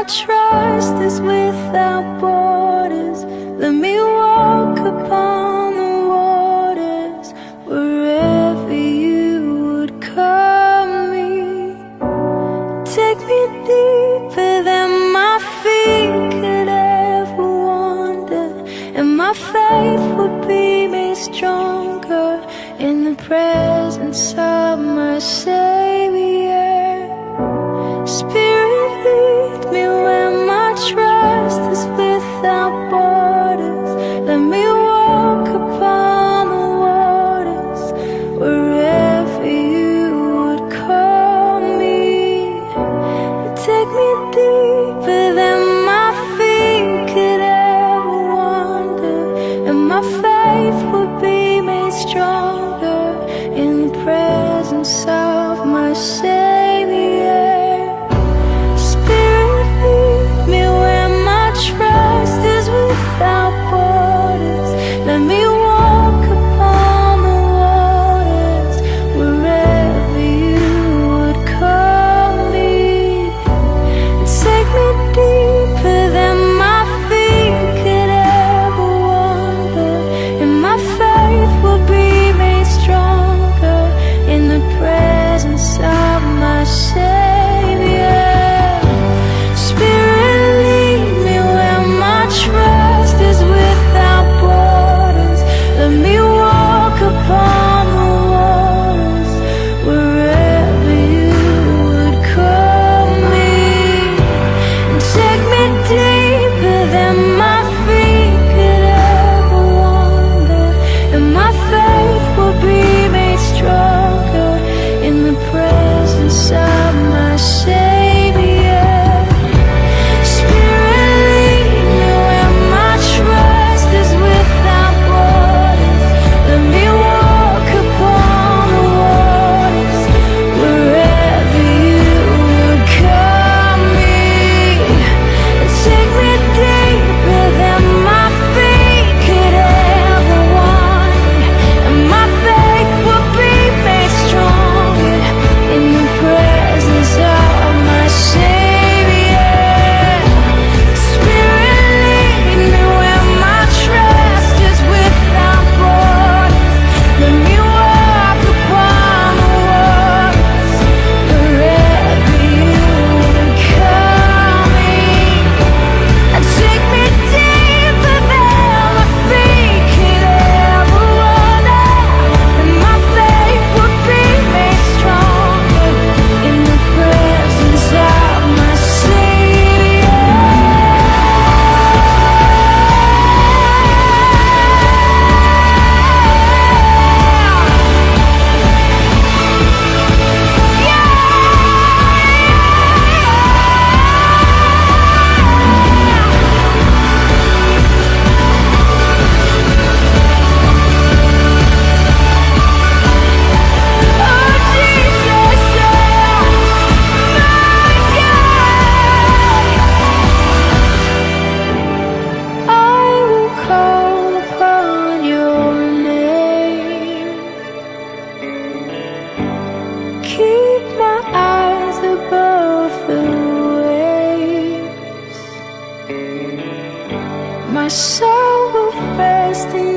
my trust is without borders. Let me walk upon the waters wherever you would call me. Take me deeper than my feet could ever wander, and my faith would be made stronger in the presence of my Savior. Spirit, lead me where my trust is without borders. Let me walk upon the waters wherever you would call me. Take me deeper than my feet could ever wander, and my faith would be made stronger in the presence of my Savior. Spirit, lead me where my trust is without borders. Let me walk upon the waters wherever you would call me. Take me deeper than my feet could ever wander, and my faith will be made stronger in the presence of my Savior. Spirit, lead me where my trust is without borders. Let me walk upon the waters wherever you would call me. Take me deeper than my feet could ever wander, and my faith will be made stronger in the presence of my Savior. Spirit, lead me where my trust is without borders. Let me walk upon the waters wherever you would call me. Take me deeper than my feet could ever wander, and my faith will be made stronger in the presence of my Savior. Spirit, lead me where my trust is without borders. Let me walk upon the waters wherever you would call me. Take me deeper than my feet could ever wander, and my faith would be made stronger in the presence of my Savior. Oh Jesus, my God, I will call upon your name. Keep my eyes above the waves. My soul will rest in